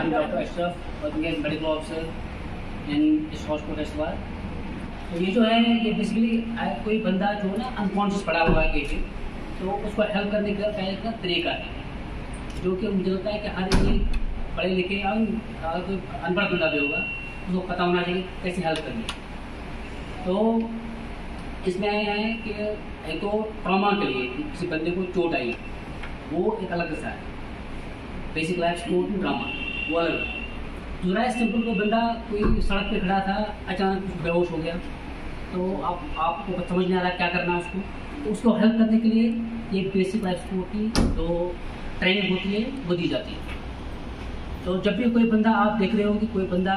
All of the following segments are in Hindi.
I'm Dr. Ashraf, working as medical officer in this hospital as well. तो ये जो है ये बेसिकली कोई बंदा जो ना अनकॉन्शियस पड़ा हुआ है कहीं पे, तो उसको हेल्प करने का पहले का तरीका है जो कि मुझे लगता है कि हर एक पढ़े लिखे अगर कोई अनपढ़ बंदा भी होगा उसको पता होना चाहिए कैसे हेल्प करनी है। तो इसमें आए हैं कि एक तो ट्रॉमा के लिए किसी बंदे को चोट आई वो एक अलग हिस्सा है, बेसिक लाइफ सपोर्ट ट्रॉमा वो अलग। दूसरा है सिंपल, कोई बंदा कोई सड़क पे खड़ा था अचानक कुछ बेहोश हो गया, तो आपको समझ नहीं आ रहा क्या करना है उसको, तो उसको हेल्प करने के लिए ये बेसिक लाइफ सपोर्ट की जो ट्रेनिंग होती है वो दी जाती है। तो जब भी कोई बंदा आप देख रहे हो कि कोई बंदा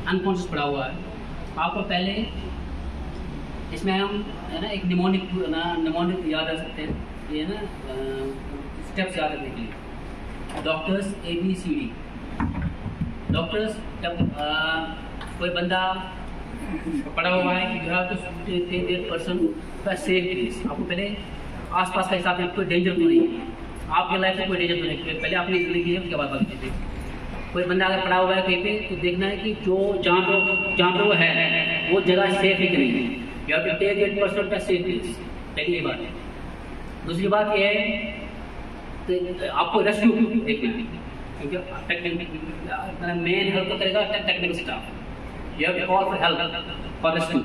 अनकॉन्शियस पड़ा हुआ है, आपको पहले इसमें हम है ना एक निमोनिक याद रख सकते हैं, ये ना स्टेप्स याद रखने के लिए। Doctors ABCD। डॉक्टर्स जब कोई बंदा पड़ा हुआ है you have to take that person to a safe place. आपको पहले आसपास का हिसाब में कोई डेंजर तो नहीं है, आपके लाइफ में कोई डेंजर तो नहीं है, पहले अपनी जिंदगी है उसके बाद बात कीजिए। कोई बंदा अगर पड़ा हुआ है कहीं पे तो देखना है कि जो जहाँ पे वो है वो जगह सेफ है कि नहीं है। You have to take that person to a safe place, पहली ये बात है। दूसरी बात ये है तो आपको रेस्क्यू देखना है, क्योंकि मेन हेल्प करेगा technical staff. You have to call for help for rescue.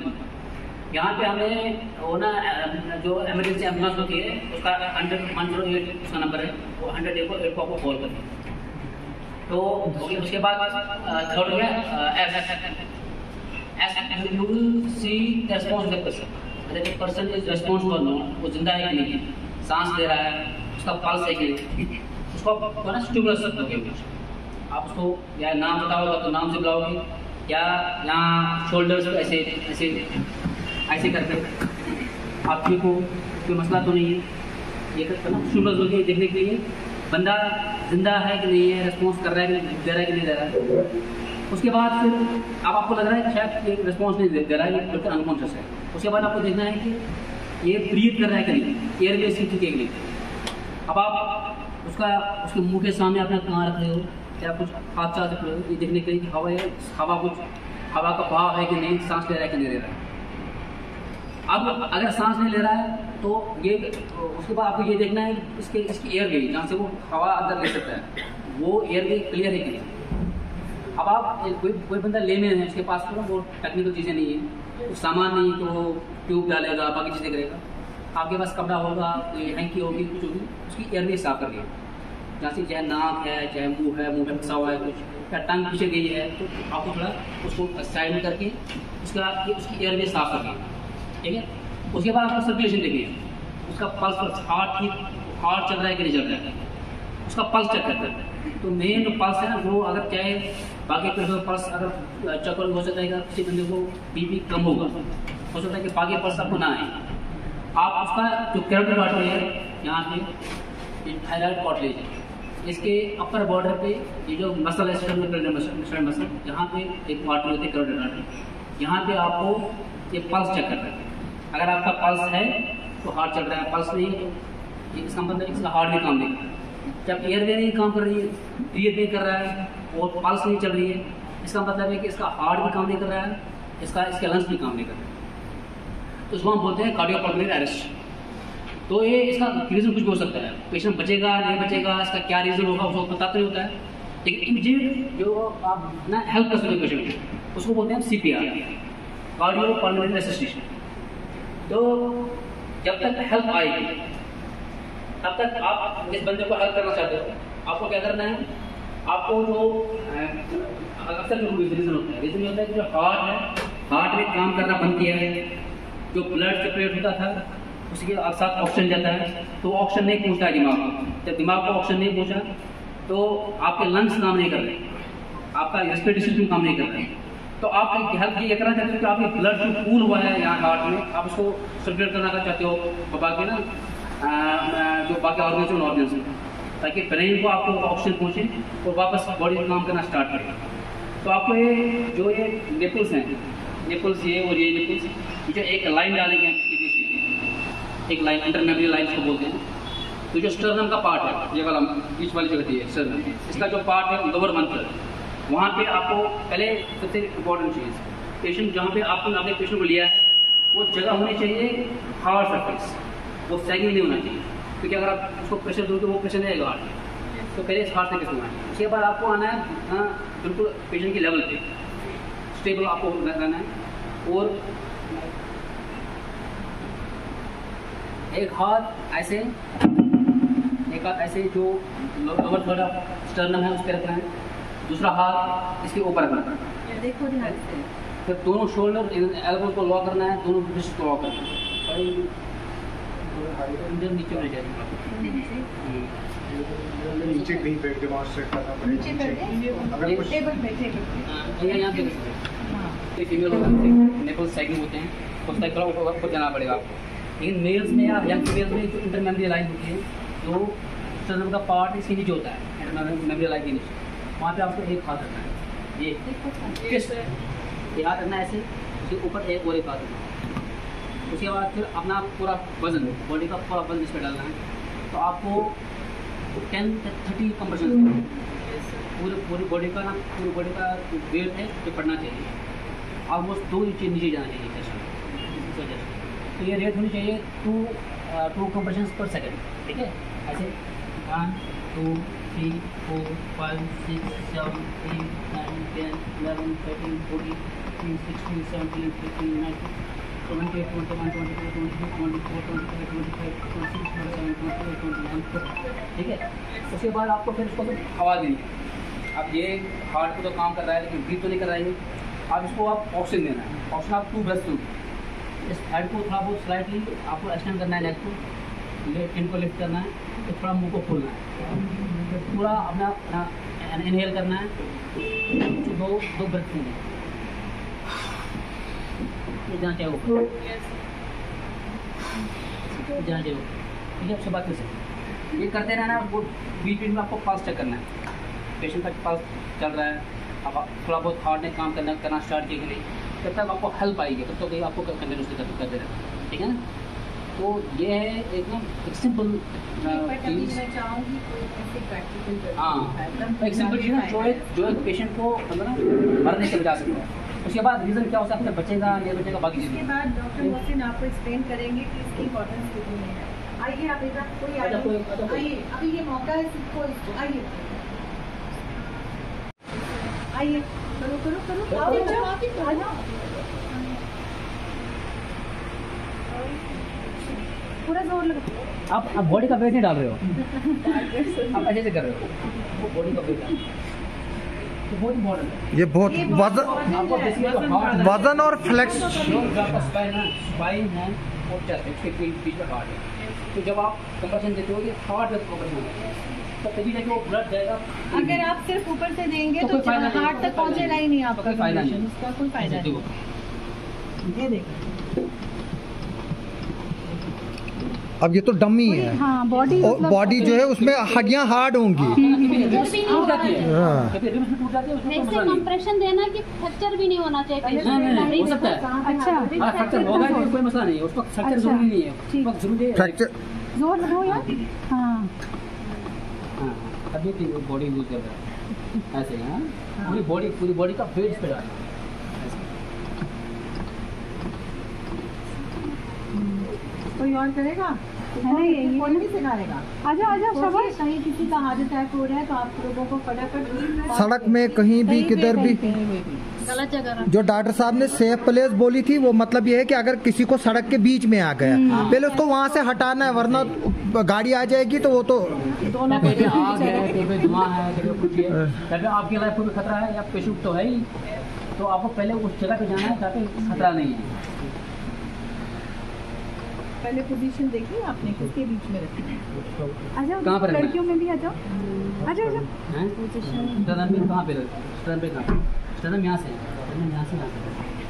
यहाँ पे हमें वो ना जो इमरजेंसी एम्बुलेंस होती है उसका 108 उसका नंबर है, वो 108 को आपको कॉल करना है। तो उसके बाद थर्ड हो गया as you will see the response of the person, अगर the person is response for not, वो जिंदा है कि नहीं, सांस ले रहा है, उसका पल्स है कि नहीं, उसको आप ना स्टिमुलस दोगे। आप उसको या नाम पता होगा तो नाम से बुलाओगे, या यहाँ शोल्डर्स को ऐसे ऐसे ऐसे करके आप ठीक हो, कोई मसला तो नहीं है, ये करना स्टिमुलस दोगे देखने के लिए बंदा जिंदा है कि नहीं है, रिस्पॉन्स कर रहा है कि दे रहा है कि नहीं दे रहा है। उसके बाद फिर अब आपको लग रहा है कि शायद ये रिस्पॉन्स नहीं दे रहा है, ये बिल्कुल अनकॉन्शियस है। उसके बाद आपको देखना है कि ये ब्रीथ कर रहा है कि नहीं, एयरवे इसकी ठीक है कि नहीं। अब आप उसके मुंह के सामने अपना कहाँ रख रहे हो या कुछ हाथ चाह रख रहे हो, ये देखने के लिए कि हवा का बहाव है कि नहीं, सांस ले रहा है कि नहीं ले रहा है। अब अगर सांस नहीं ले रहा है तो ये उसके बाद आपको ये देखना है इसकी एयर वे जहाँ से वो हवा अंदर ले सकता है, वो एयर वे क्लियर है कि नहीं। अब आप कोई बंदा लेने हैं, उसके पास तो वो टेक्निकल चीज़ें नहीं है, कुछ सामान नहीं तो ट्यूब डालेगा, बाकी चीज़ें करेगा। आपके पास कपड़ा होगा, हैंकी होगी, कुछ होगी, उसकी एयर वे साफ कर लिया, जहाँ से चाहे नाक है, चाहे मुँह है, मुँह में फंसा हुआ है कुछ, या टंग पीछे गई है, तो आपको थोड़ा उसको साइड में करके उसकी एयर वे साफ कर लिया, ठीक है। उसके बाद आपको सर्कुलेशन देखिए, उसका पल्स, हार्ट चल रहा है कि नहीं चल रहा है, उसका पल्स चेक करता है। तो मेन जो पल्स है ना वो अगर चाहे बाकी पल्स अगर चेक हो सकता है कि किसी बंदे को BP कम होगा, हो सकता है कि बाकी पल्स आपको ना आए। आप उसका जो कैरोटिड आर्टरी है यहाँ पे थायराइड कार्टिलेज है, इसके अपर बॉर्डर पे ये जो मसल है स्टर्नल मसल, यहाँ पे एक आर्टरी होती है कैरोटिड आर्टरी, यहाँ पे आपको ये पल्स चेक करता है। अगर आपका पल्स है तो हार्ट चल रहा है, पल्स नहीं है तो इसका मतलब इसका हार्ट भी काम नहीं कर रहा है। जब एयरवे नहीं काम कर रही है, ब्रीथ नहीं कर रहा है और पल्स नहीं चल रही है, इसका मतलब है कि इसका हार्ट भी काम नहीं कर रहा है, इसके लंग्स भी काम नहीं कर रहे हैं। तो इसको हम बोलते हैं कार्डियोपल्मोनरी अरेस्ट। तो ये इसका रीज़न कुछ भी हो सकता है, पेशेंट बचेगा नहीं बचेगा, इसका क्या रीज़न होगा उसको पता तो नहीं होता है, लेकिन इमीडिएट जो आप ना हेल्प कर सकते पेशेंट को, उसको बोलते हैं हम CPR, कार्डियोपल्मोनरी रेसिस्टेशन। तो जब तक हेल्प आएगी तब तक आप इस बंदे को हेल्प करना चाहते हो, आपको क्या करना है, आपको जो अक्सर जो रीज़न होता है कि जो हार्ट में काम करना बंद किया है, जो ब्लड सर्कुलेट होता था उसके साथ ऑक्सीजन जाता है, तो ऑक्सीजन नहीं पहुंचता है दिमाग को। जब दिमाग को ऑक्सीजन नहीं पहुंचा तो आपके लंग्स काम नहीं कर रहे, आपका रेस्पिरेटरी सिस्टम काम नहीं कर रहा है। तो आप हेल्प ये करना चाहते हो कि आपके ब्लड जो पूल हुआ है यहाँ हार्ट में, आप उसको सर्कुलेट करना चाहते हो बाकी ना जो बाकी ऑर्गन्स हैं, ताकि ब्रेन को आपको ऑक्सीजन पहुँचे और वापस बॉडी काम करना स्टार्ट करेगा। तो आपको ये निपल्स हैं, निपल्स ये और ये निपल्स, जो एक लाइन डालेंगे एक लाइन इंटरमेमोरी लाइन को बोलते हैं। तो जो स्टर्नम का पार्ट है, ये वाला बीच वाली जगह है स्टर्नम, इसका जो पार्ट है लोअर 1/3 वहाँ पे आपको पहले सबसे इम्पोर्टेंट चीज़, पेशेंट जहाँ पे आपने पेशेंट को लिया है वो जगह होनी चाहिए हार्ड सरफेस, वो सैगिंग नहीं होना चाहिए, क्योंकि अगर आप उसको प्रेशर दोगे वो प्रेशर नहीं आएगा हार्ड। तो पहले हार्ड सरफेस होना है, उसके बाद आपको आना है बिल्कुल पेशेंट की लेवल पे स्टेबल आपको रहना है। और एक हाथ ऐसे, एक हाथ ऐसे जो लोअर थर्ड ऑफ स्टर्नम है उस पर रखना है, दूसरा हाथ इसके ऊपर रखना है, देखो ध्यान से। फिर दोनों शोल्डर एल्बो को लॉक करना है, दोनों रिस्ट को लॉक करना है, नीचे होने चाहिए, नीचे कहीं बैठ के वहाँ सेट करना पड़ेगा, अगर कुछ टेबल पे यहाँ पे फीमेल होगा नेपल सैगिंग होते हैं, उस टाइप का ऊपर जाना पड़ेगा आपको। लेकिन मेल्स में या यंग फीमेल्स में जो इंटरमेमोरी लाइन होती है, जो स्टर्नम का पार्ट इसके नीचे होता है, इंटरमेमोरी लाइन के नीचे, वहाँ पे आपको एक हाथ रखना है, ये किस ये हाथ रखना है ऐसे, उसके ऊपर एक और एक हाथ रखना है। उसके बाद फिर अपना पूरा वजन, बॉडी का पूरा वजन इस पर डालना है। तो आपको 10-30 कंप्रेशन पूरी बॉडी का पूरी बॉडी का वेट है जो पड़ना चाहिए, ऑलमोस्ट 2 इंच नीचे जाना चाहिए चेस्ट। तो ये रेट होनी चाहिए 2 कंप्रेशन पर सेकेंड, ठीक है। ऐसे 1 2 3 4 5 6 7 8 9 10 11 13 14 15 16 17 18 19 20 21 22 23 24 25 26 27 28 ठीक है। उसके बाद आपको फिर इसको हवा देनी है। अब ये हार्ट को तो काम कर रहा है लेकिन ब्रीथ तो नहीं कर रहा है, अब इसको आप ऑक्सीजन देना है। ऑक्सीजन आप 2 ब्रेथ दोगे, इस हेड को थोड़ा बहुत स्लाइटली आपको एक्सटेंड करना है, नेक को इनको लिफ्ट करना है, तो थोड़ा मुंह को खोलना है, तो पूरा अपना इनहेल करना है, दो ब्रेथ लेंगे, जहाँ चाहे वो जहाँ चाहे वो, ठीक है। उसके बाद फिर ये करते रहना है, वो बीच में आपको पल्स चेक करना है, पेशेंट का पल्स चल रहा है, अब थोड़ा बहुत हार्ड ने काम करना स्टार्ट किए कि नहीं, तब तक आपको हेल्प आएगी, तब तक आपको कंटिन्यूसली करते रहना, ठीक है ना। तो ये है एक सिंपल चीज़, हाँ एक सिंपल चीज़ जो एक पेशेंट को मतलब मरने से बचा सकता है। उसके बाद रीज़न क्या हो सकता है, बचेगा नहीं बचेगा बाकी चीज़ें। उसके बाद डॉक्टर मोहसिन आपको एक्सप्लेन करेंगे कि इसकी इम्पोर्टेंस कितनी है। आइए आप एक बार कोई आइए, अभी ये मौका है सबको, इसको आइए आइए करो करो करो आ जाओ, पूरा जोर लगा। आप बॉडी का वेट नहीं डाल रहे हो, आप ऐसे कर रहे हो, वो बॉडी का वेट डाल, तो बहुत इम्पोर्टेंट है। ये बहुत वजन और फ्लेक्स, स्पाइन है और चेस्ट इसके बीच में हार्ट है, तो जब आप कंप्रेशन देते हो ये हार्ट में कंप्रेशन है, तो तभी जाके वो ब्लड जाएगा। अगर आप सिर्फ ऊपर से देंगे तो हार्ट तक पहुंचेगा ही नहीं, आपका फायदा नहीं, इसका कोई फायदा नहीं। ये देखो अब ये तो डमी है, हाँ, बॉडी जो है उसमें हड्डियां हार्ड होंगी, कंप्रेशन देना कि फ्रैक्चर भी नहीं होना चाहिए। नहीं हो सकता है, अच्छा फ्रैक्चर होगा कोई मसला नहीं है, उसको फ्रैक्चर जरूरी नहीं है, जरूरी फ्रैक्चर जोर लगाओ यार। हाँ अभी बॉडी यूज कर रहा है ऐसे, हाँ पूरी बॉडी का वेट पे डालना कोई और करेगा है ना, ये कौन भी सिखाएगा। आजा शाबाश। कहीं किसी का हार्ट अटैक हो रहा है तो आप लोगों को फटाफट सड़क में कहीं भी किधर भी, गलत जगह जो डॉक्टर साहब ने सेफ प्लेस बोली थी वो मतलब ये है कि अगर किसी को सड़क के बीच में आ गया पहले उसको वहाँ से हटाना है, वरना गाड़ी आ जाएगी तो वो तो आग है, धुआं है, कुछ है, आपकी लाइफ को भी खतरा है या पेशेंट तो है ही, तो आपको पहले उस जगह पे जाना है जहाँ पे खतरा नहीं है। पहले पोजीशन देखिए आपने किसके बीच में रखी है। आ जाओ, कहाँ पर लड़कियों में भी आ जाओ, आ जाओ स्टर्नम पे कहाँ पे स्टर्नम पे कहाँ, स्टर्नम यहाँ से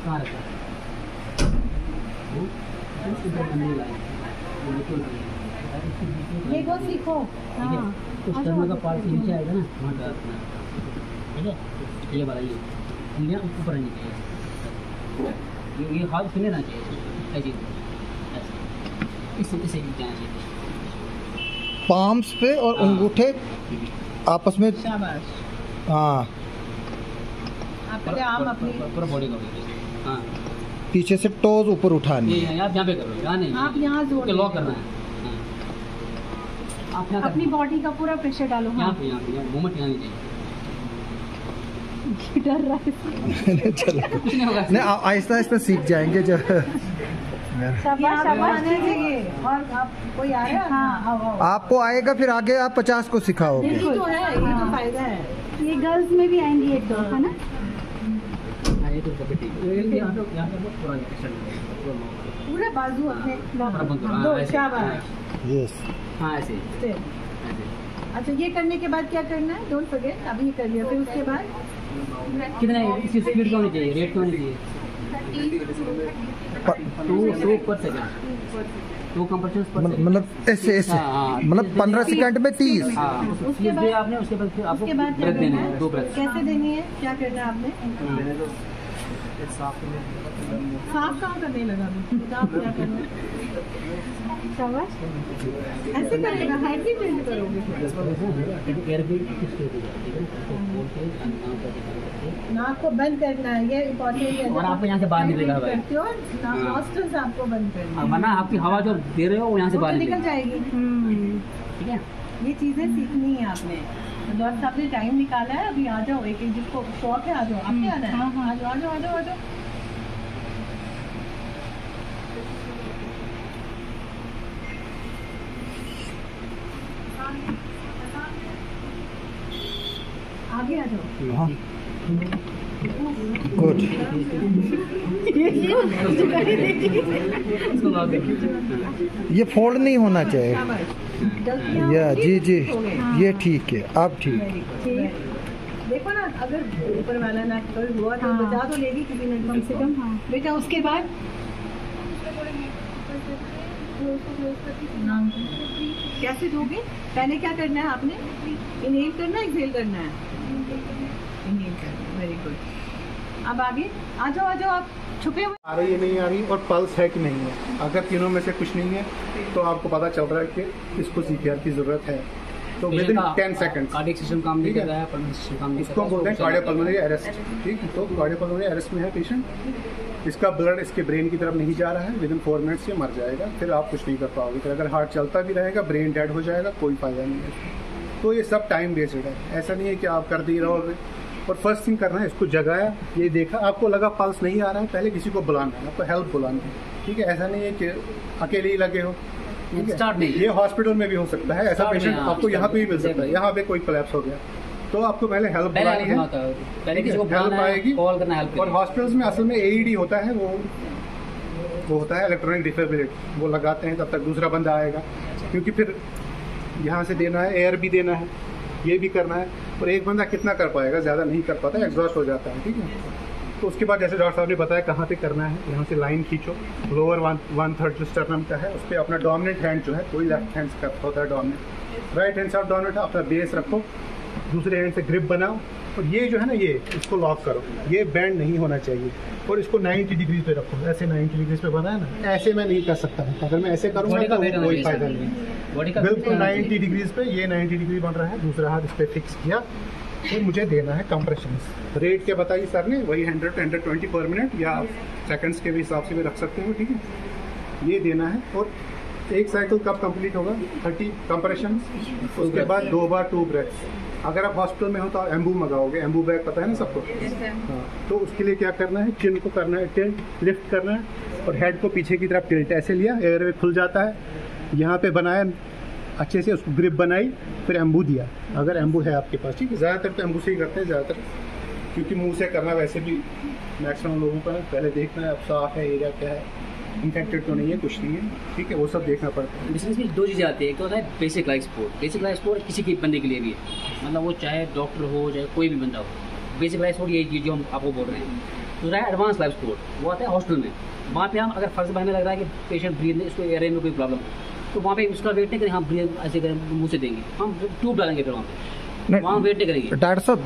कहाँ रखा ये बहुत सीखो। हाँ तो स्टर्नम का पार्ट नीचे आएगा ना, वहाँ पे रखना, ठीक है। ये बताइए उंगलियाँ ऊपर रहनी चाहिए, ये हाथ सुने ना चाहिए, ऐसे इसे भी जाना चाहिए, पाम्स पे और अंगूठे आपस में, शाबाश। हाँ आप पहले आर्म अपनी पूरा बॉडी करो। हाँ, पीछे से टोज ऊपर उठानी ये आप यहाँ पे करो, यहाँ नहीं, आप यहाँ जोड़ लॉक करना है। आप यहाँ अपनी बॉडी का पूरा प्रेशर डालो। यहाँ पे मूवमेंट यहाँ नहीं चाहिए। डर रहा है। चलो कुछ नहीं होगा। नहीं, आहिस्ता आहिस्ता सीख जाएंगे जब। शाबाश शाबाश। और आप कोई आ रहा है? हाँ, आओ। आपको आएगा, फिर आगे आप 50 को सिखाओगे। यही तो है, यही तो फायदा है। ये गर्ल्स में भी आएंगी एक दो, है ना? ये तो यहाँ पे पूरा पूरा बाजू अपने बंद करो। दो। हाँ, ऐसे। शाबाश। यस। हाँ ऐसे ऐसे। अच्छा, ये करने के बाद क्या करना है? डोंट फॉरगेट, अभी ये कर लिया, फिर उसके बाद कितना इसकी स्पीड क्यों नहीं चाहिए, रेट क्यों नहीं चाहिए? 2 पर सेकंड, 2 कंप्रेशंस पर सेकंड। मतलब ऐसे ऐसे, हाँ, मतलब 15 सेकंड में 30। हाँ, उसके बाद आपने उसके बाद फिर आपको उसके बाद क्या ब्रेक देने करना हैं, है? 2 ब्रेक। कैसे देनी है? क्या करना है आपने? साफ कहाँ करने लगा अभी? आप क्या करना है? शाबाश। ऐसे करेगा, हाइट भी बिल्ड करोगे। नाक को बंद करना है, ये इम्पोर्टेंट है। और आपको यहाँ से बाहर निकलेगा भाई। करते हो नॉस्ट्रल्स आपको बंद करना है, वरना आपकी हवा जो दे रहे हो वो यहाँ से वो बाहर तो निकल निकलेगी। जाएगी। ठीक है, ये चीजें सीखनी है आपने। डॉक्टर साहब ने टाइम निकाला है, अभी आ जाओ। एक जिसको शौक है आ जाओ। आपने आना है? हाँ, आ जाओ आ जाओ आ जाओ आ जाओ। आगे आ जाओ। हाँ, गुड। इसको लॉक देखिए। ये फोल्ड नहीं होना चाहिए। या जी जी, ये ठीक है, अब ठीक। देखो ना, अगर ऊपर वाला ना कोई हुआ तो बचा तो लेगी किसी ने कम से कम। बेटा उसके बाद कैसे दोगे? पहले क्या करना है आपने? इनहेल करना है, एक्सहेल करना है? इनहेल करना है, वेरी गुड। अब आगे आ जाओ आप छुपे हुए। आ रही है नहीं आ रही, और पल्स है कि नहीं है। अगर तीनों में से कुछ नहीं है तो आपको पता चल रहा है कि इसको सीपीआर की जरूरत है। तो with in 10 seconds cardiac system काम नहीं कर रहा है, पल्मोनरी सिस्टम काम नहीं कर इसको रहा है, बोलते हैं कार्डियोपल्मोनरी अरेस्ट। ठीक है, तो कार्डियोपल्मोनरी अरेस्ट में है पेशेंट, इसका ब्लड इसके ब्रेन की तरफ नहीं जा रहा है, विद इन 4 मिनट्स ये मर जाएगा। फिर आप कुछ नहीं कर पाओगे। फिर अगर हार्ट चलता भी रहेगा, ब्रेन डेड हो जाएगा, कोई फायदा नहीं है। तो ये सब टाइम बेस्ड है, ऐसा नहीं है कि आप कर दे रहोगे। और फर्स्ट थिंग करना है, इसको जगाया, ये देखा, आपको लगा पल्स नहीं आ रहा है, पहले किसी को बुलाना है, आपको हेल्प बुलाना है। ठीक है, ऐसा नहीं है कि अकेले ही लगे हो। ठीक स्टार्ट है, नहीं। ये हॉस्पिटल में भी हो सकता है, ऐसा स्टार्ट पेशेंट नहीं, आपको यहाँ पे भी मिल सकता है। exactly। यहाँ पे कोई कोलैप्स हो गया तो आपको पहले हेल्प पहले बुलानी है, पहले किसी को हेल्प बुलाना है, आएगी। कॉल करना, हेल्प और हॉस्पिटल्स में असल में एईडी होता है, वो होता है इलेक्ट्रॉनिक डिफिब्रिलेटर, वो लगाते हैं, तब तक दूसरा बंदा आएगा। क्योंकि फिर यहाँ से देना है, एयर भी देना है, ये भी करना है। और एक बंदा कितना कर पाएगा, ज़्यादा नहीं कर पाता, एग्जॉस्ट हो जाता है। ठीक है, तो उसके बाद जैसे डॉक्टर साहब ने बताया कहाँ पे करना है, यहाँ से लाइन खींचो, लोअर 1/3 जो स्टर्नम का है उस पर अपना डोमिनेंट हैंड जो है, कोई लेफ्ट हैंड का होता है dominant, right hand side dominant, अपना बेस रखो, दूसरे हैंड से ग्रिप बनाओ, और ये जो है ना, ये इसको लॉक करो, ये बेंड नहीं होना चाहिए, और इसको 90 डिग्री पे रखो। ऐसे 90 डिग्री पे बना है ना, ऐसे मैं नहीं कर सकता हूँ, अगर मैं ऐसे करूँगा तो कोई फायदा नहीं है। बिल्कुल 90 डिग्रीज पे, ये 90 डिग्री बन रहा है, दूसरा हाथ इस पर फिक्स किया, फिर मुझे देना है कंप्रेशन। रेट क्या बताइए सर ने, वही 100 to 120 पर मिनट, या सेकंड्स के भी हिसाब से भी रख सकते हो। ठीक है, ये देना है। और एक साइकिल कब कंप्लीट होगा? 30 कंप्रेशन, उसके बाद 2 बार 2 ब्रेथ्स। अगर आप हॉस्पिटल में हो तो आप एम्बू मंगाओगे, एम्बू बैग पता है ना सबको। हाँ, तो उसके लिए क्या करना है, चिन को करना है टिल्ट, लिफ्ट करना है, और हेड को पीछे की तरफ टिल्ट, ऐसे लिया, एयरवे खुल जाता है, यहाँ पे बनाया अच्छे से, उसको ग्रिप बनाई, फिर एम्बू दिया, अगर एम्बू है आपके पास। ठीक है, ज़्यादातर तो एम्बू से ही करते हैं, ज़्यादातर, क्योंकि मुंह से करना वैसे भी मैक्सिमम लोगों का पहले देखना है, अब साफ है एरिया क्या है, इन्फेक्टेड तो नहीं है, कुछ नहीं है। ठीक है, वो सब देखना पड़ता है। बिजनेस में 2 चीज़ें आती है, एक तो होता है basic life support. Basic life support किसी के बंदे के लिए भी है, मतलब वो चाहे डॉक्टर हो चाहे कोई भी बंदा हो, बेसिक लाइफ सपोर्ट यही जो हम आपको बोल रहे हैं। दूसरा है एडवांस लाइफ सपोर्ट, वो आता है हॉस्पिटल में। वहाँ पे हम अगर फर्ज हमें लग रहा है कि पेशेंट ब्रीथ इसको एयर में कोई प्रॉब्लम है, तो वहाँ पे उसका वेट नहीं करें, हम ब्रीथ ऐसे करें, मुँह से देंगे, हम ट्यूब डालेंगे, फिर वहाँ पे नहीं। वहाँ वेट नहीं करेगी। डॉक्टर साहब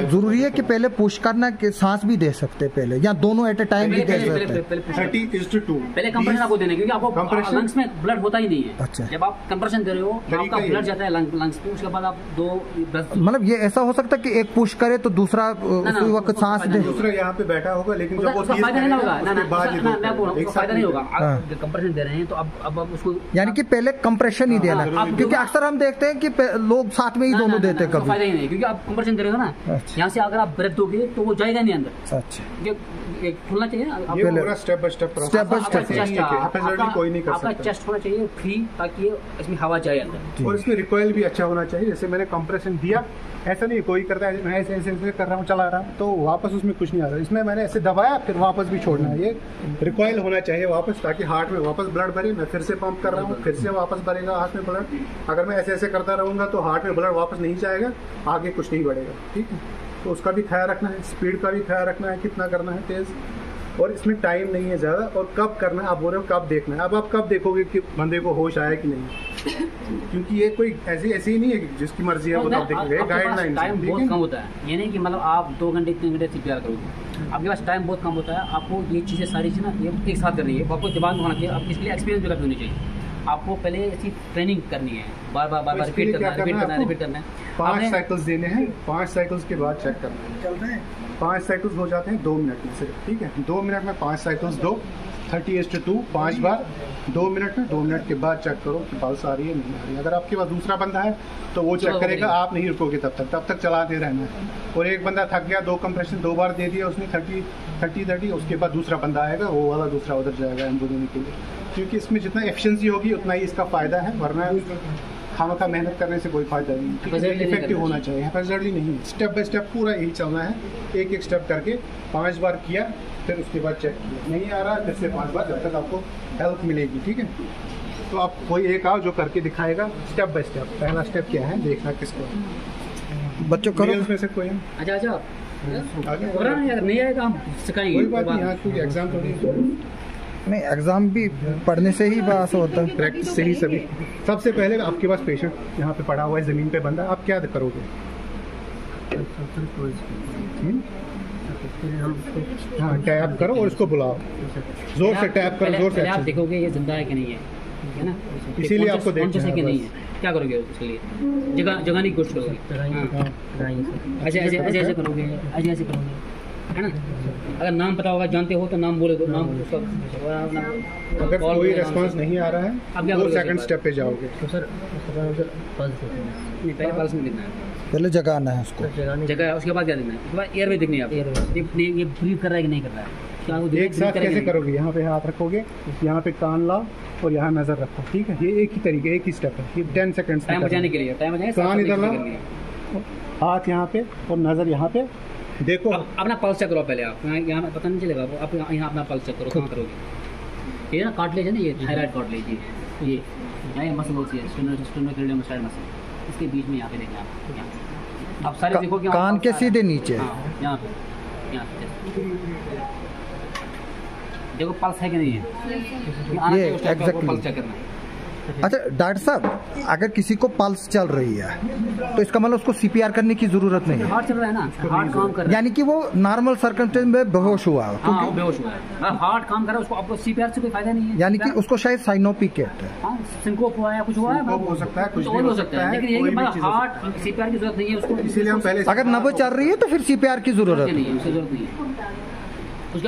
जरूरी है कि पहले पुश करना कि सांस भी दे सकते पहले, या दोनों एट ए टाइम भी दे सकते हैं? 30:2 पहले कंप्रेशन आपको देना है, क्योंकि आपको लंग्स में ब्लड होता ही नहीं है। अच्छा। जब आप कंप्रेशन दे रहे हो आपका ब्लड जाता है लंग्स पे, उसके बाद आप 2 मतलब ये ऐसा हो सकता है कि एक पुश करे तो दूसरा उसी वक्त सांस दे? दूसरा यहाँ पे बैठा होगा, लेकिन जब वो फायदा नहीं होगा। एक फायदा नहीं होगा। कंप्रेशन दे रहे हैं तो अब उसको, यानी कि पहले कंप्रेशन ही देना, क्योंकि अक्सर हम देखते हैं कि लोग साथ में ही दोनों देते हैं कभी। फायदा ही नहीं, क्योंकि आप कंप्रेशन दे रहे हो ना, अच्छा। यहाँ से अगर आप ब्रेथ दोगे तो वो जाएगा नहीं अंदर। अच्छा, खुलना चाहिए ये पूरा स्टेप बाय स्टेप कोई नहीं कर आपका सकता। चेस्ट होना चाहिए फ्री, ताकि इसमें हवा जाए अंदर। और इसमें रिकॉइल भी अच्छा होना चाहिए। जैसे मैंने कंप्रेशन दिया, ऐसा नहीं कोई करता है मैं ऐसे ऐसे ऐसे कर रहा हूँ, चला रहा हूँ, तो वापस उसमें कुछ नहीं आ रहा। इसमें मैंने ऐसे दबाया, फिर वापस भी छोड़ना है। ये रिकॉइल होना चाहिए वापस, ताकि हार्ट में वापस ब्लड भरे। मैं फिर से पंप कर रहा हूँ, फिर से वापस भरेगा हार्ट में ब्लड। अगर मैं ऐसे ऐसे करता रहूँगा तो हार्ट में ब्लड वापस नहीं जाएगा, आगे कुछ नहीं बढ़ेगा। ठीक है, तो उसका भी ख्याल रखना है, स्पीड का भी ख्याल रखना है, कितना करना है तेज़। और इसमें टाइम नहीं है ज़्यादा, और कब करना है। आप बोल रहे हो कब देखना है, अब आप कब देखोगे कि बंदे को होश आया कि नहीं, क्योंकि ये कोई ऐसी ही नहीं है कि जिसकी मर्जी है वो तब देखेंगे। गाइडलाइन टाइम बहुत कम होता है। ये नहीं कि मतलब आप 2 घंटे 3 घंटे CPR करोगे, आपके पास टाइम बहुत कम होता है। आपको ये चीज़ें सारी चीज़ें ना ये एक साथ करनी है, आपको दिमाग में होना चाहिए। आप इसके लिए एक्सपीरियंस भी होनी चाहिए। आपको पहले ऐसी ट्रेनिंग करनी है, बार बार रिपीट करना है। 5 साइकिल्स देने हैं, 5 साइकिल्स के बाद चेक करना है। 5 साइकिल्स हो जाते हैं 2 मिनट में सिर्फ। ठीक है, 2 मिनट में 5 साइकिल्स दो, 30:2 5 बार 2 मिनट में। 2 मिनट के बाद चेक करो कि पल्स आ रही है नहीं आ रही है। अगर आपके पास दूसरा बंदा है तो वो चेक करेगा, आप नहीं रुकोगे तब तक चलाते रहना है। और एक बंदा थक गया, 2 कंप्रेशन 2 बार दे दिया उसने 30, उसके बाद दूसरा बंदा आएगा, वो वाला दूसरा उधर जाएगा एम्बो देने के लिए। क्योंकि इसमें जितना एफिशिएंसी होगी उतना ही इसका फ़ायदा है, वरना खामखा मेहनत करने से कोई फायदा नहीं। इफेक्टिव होना चाहिए, हैपेजर्डली नहीं। स्टेप बाय स्टेप पूरा यही चलना है, एक स्टेप करके 5 बार किया, फिर उसके बाद चेक किया, नहीं आ रहा फिर से 5 बार, जब तक आपको हेल्प मिलेगी। ठीक है, तो आप कोई एक आओ जो करके दिखाएगा स्टेप बाय स्टेप। पहला स्टेप क्या है देखना किसको, बच्चों करो में से कोई है? अच्छा आगे यार नहीं आएगा हम सिखाएंगे। कोई बात नहीं, यहाँ कोई एग्जाम थोड़ी नहीं, एग्जाम भी पढ़ने से ही पास होता है, प्रैक्टिस से ही सभी। सबसे पहले आपके पास पेशेंट यहाँ पे पड़ा हुआ है, ज़मीन पे बंदा, आप क्या करोगे? हाँ, टैप करो और उसको बुलाओ, जोर से टैप करो, जोर से। आप देखोगे ये जिंदा है कि नहीं है ना, इसीलिए आपको देखना है कि नहीं है, क्या करोगे उसके लिए? जगाने की कोशिश करोगे, ऐसे करोगे, ऐसे करोगे, है ना। अगर नाम पता होगा, जानते हो तो नाम बोले दो, नाम उसका। अगर कोई रेस्पॉन्स नहीं आ रहा है तो सेकंड स्टेप पे जाओगे। तो सर पहले पल्स में देखना है, पहले जगाना है उसको, जगह उसके बाद क्या देखना है, उसके बाद एयरवे देखनी है आपको, ये ब्रीथ कर रहा है कि नहीं कर रहा है। एक साथ कैसे करोगे? यहाँ पे हाथ रखोगे, यहाँ पे कान लाओ और यहाँ नजर रखो। ठीक है, ये एक ही तरीके, एक ही स्टेप है। ये 10 सेकंड्स टाइम बचाने के लिए, टाइम बचाने, कान इधर लाओ, हाथ यहाँ पे और नजर यहाँ पे। देखो अपना पल्स चेक करो पहले। आप यहाँ पता नहीं चलेगा, आप यहाँ अपना पल्स चेक करो, कहाँ करोगे। ये ना कार्टिलेज है ना, ये थायराइड कार्टिलेज, ये यहाँ मसल होती है, स्टेनोक्लेडियम मसल, इसके बीच में यहाँ पे देखना आप। आप सारे देखो कि कान के सीधे नीचे, यहाँ देखो पल्स है कि नहीं है, ये एग्जैक्टली पल्स चेक करना है। अच्छा डॉक्टर साहब, अगर किसी को पल्स चल रही है तो इसका मतलब उसको CPR करने की जरूरत नहीं है? हार्ट चल रहा है ना, हार्ट काम कर रहा है, यानी कि वो नॉर्मल सर्कमस्टेंस में बेहोश हुआ है, हाँ, बेहोश हुआ है, हार्ट काम कर रहा है, उसको आपको CPR से कोई फायदा नहीं है। यानी कि उसको शायद साइनोपिक कहते हैं, सिंकोप हुआ है, कुछ हुआ है, हो सकता है, कुछ और हो सकता है, लेकिन ये कि हार्ट CPR की जरूरत नहीं है उसको। इसीलिए हम पहले, अगर नब्ज चल रही है तो फिर CPR की जरूरत नहीं है, उसकी जरूरत नहीं है।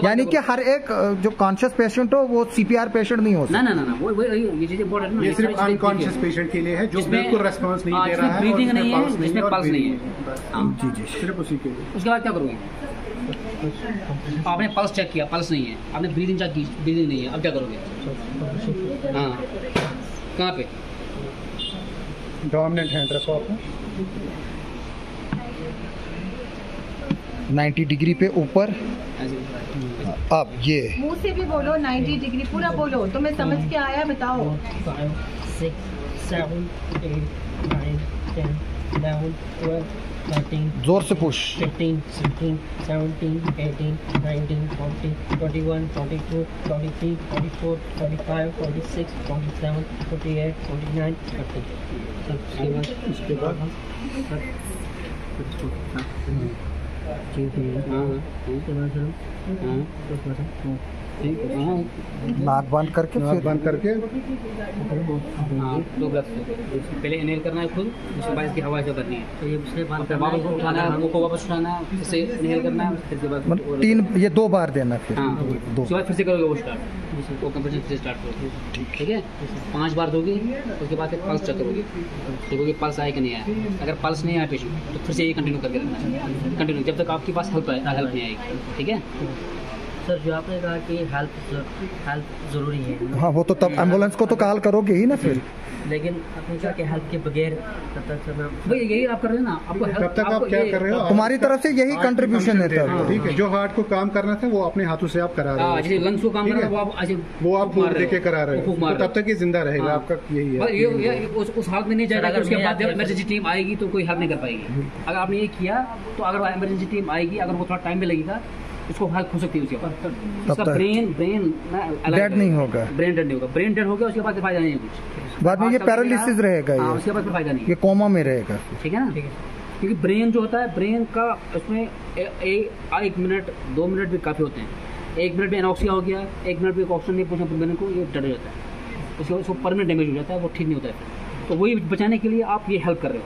यानी कि हर एक जो कॉन्शियस पेशेंट हो वो CPR पेशेंट नहीं हो सकता। ना वो ये चीजें इम्पोर्टेंट है। ये सिर्फ अनकॉन्शियस पेशेंट के लिए है जो बिल्कुल रेस्पॉन्स नहीं दे रहा है, ब्रीदिंग नहीं है, जिसमें पल्स नहीं है। जी, सिर्फ उसी के लिए। उसके बाद क्या करोगे? आपने पल्स चेक किया, पल्स नहीं है, आपने ब्रीदिंग चेक की, ब्रीदिंग नहीं है, अब क्या करोगे? हाँ, कहाँ पे? डोमिनेंट हैंड रखो अपना 90 डिग्री पे ऊपर। अब ये मुंह से भी बोलो 90 डिग्री पूरा बोलो, तो मैं समझ के आया, बताओ। 5, 6, 7, 8, 9, 10, 11, 12, 13, जोर से पुश। 15, 16, 17, 18, 19, 20, 21, 22, 23, 24, 25, 26, 27, 28, 29, 30। उसके बाद नाक बंद करके नाक बंद करके हाँ, 2 ग्लास पहले इनहेल करना है खुद, उसके बाद इसकी हवा जो करनी है, तो ये उसके बाद वापस उठाना है, मुंह को वापस उठाना है, फिर से इनहेल करना है, फिर के बाद मतलब 3 ये 2 बार देना फिर। हाँ, 2 उसके बाद फिर से करोगे वो स्टार्ट, वो कंप्रेशन फिर से स्टार्ट करोगे, ठीक है। 5 बार दोगे, उसके बाद फिर पल्स चेक करोगे, देखोगे पल्स आया कि नहीं आया। अगर पल्स नहीं आया पेशेंट तो फिर से ये कंटिन्यू करके रखना है, कंटिन्यू जब तक आपके पास हेल्प नहीं आएगी, ठीक है। सर जो आपने कहा कि हेल्प ज़रूरी है, हाँ वो तो तब एम्बुलेंस को तो कॉल करोगे ही ना फिर। लेकिन आपने कहा कि हेल्प के बगैर तब तक सर भाई यही आप कर रहे हो ना, आपको तब तक आप क्या कर रहे हो? तुम्हारी तरफ से यही कंट्रीब्यूशन है तब। ठीक है, जो हार्ट को काम करना था वो अपने हाथों से आप करा रहे हो, जैसे लंग्स को काम ठीक करना है? है, वो आप फूक देके करा रहे हो, तो तब तक ये जिंदा रहेगा, आपका यही है। ये उस हालत में नहीं जाएगा, अगर उसके मैं बाद जब आपके- इमरजेंसी टीम आएगी तो कोई हेल्प नहीं कर पाएगी। अगर आपने ये किया तो अगर इमरजेंसी टीम आएगी, अगर वो थोड़ा टाइम भी लगेगा, उसको हेल्प हो सकती है उसके बाद। उसका तक ब्रेन डेड नहीं होगा, ब्रेन डेड नहीं होगा, ब्रेन डेड हो गया उसके बाद फिर फायदा नहीं है कुछ, बाद में ये पैरालिसिस रहेगा, हाँ, ये उसके बाद फिर फायदा नहीं है, ये कोमा में रहेगा। ठीक है ना। क्योंकि ब्रेन जो होता है, ब्रेन का उसमें 1 मिनट 2 मिनट भी काफ़ी होते हैं। 1 मिनट में एनॉक्सिया हो गया, 1 मिनट में ऑक्सीजन नहीं पहुंचा ब्रेन को, ये डेड हो जाता है, उसको परमानेंट डैमेज हो जाता है, वो ठीक नहीं होता है। तो वही बचाने के लिए आप ये हेल्प कर रहे हो,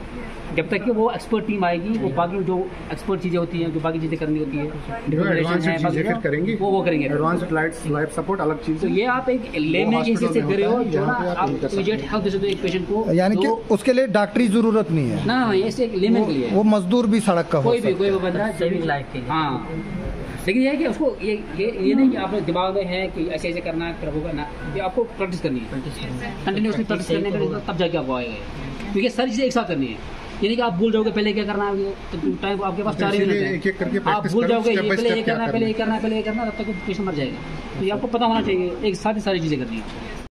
जब तक कि वो एक्सपर्ट टीम आएगी, वो बाकी जो एक्सपर्ट चीज़ें होती हैं, जो बाकी चीज़ें करनी होती है, जो एडवांस चीजें फिर करेंगी, वो करेंगे। एडवांस लाइफ सपोर्ट अलग चीज तो है। ये आप एक लेमन वो के हिसाब से hospital में कर रहे हो, होता है, जो ना यहाँ पे आप आप नहीं कर सकते। इमीडिएट हेल्प दे सकते हो एक पेशेंट को, यानी कि जो- उसके लिए डॉक्टरी जरूरत नहीं है, ना ये एक लेमन के लिए है। वो मजदूर भी सड़क का हो कोई सकता भी बंदा सेविंग लाइफ के लिए। हाँ, लेकिन ये है कि उसको ये नहीं कि आपने दिमाग में है कि ऐसे ऐसे करना है फिर होगा ना, ये आपको प्रैक्टिस करनी है, कंटिन्यूसली प्रैक्टिस करने के लिए तब जाके आपको आएगा, क्योंकि सारी चीज़ें एक साथ करनी है। ये नहीं कि आप भूल जाओगे पहले क्या करना है, तो टाइम आपके पास 4 ही मिनट है, एक-एक करके आप practice भूल करो, जाओगे step by पहले ये step करना है, क्या पहले ये करना है, पहले ये करना है, तब तक पेशेंट मर जाएगा। तो ये आपको पता होना चाहिए, एक साथ ही सारी चीज़ें करनी है।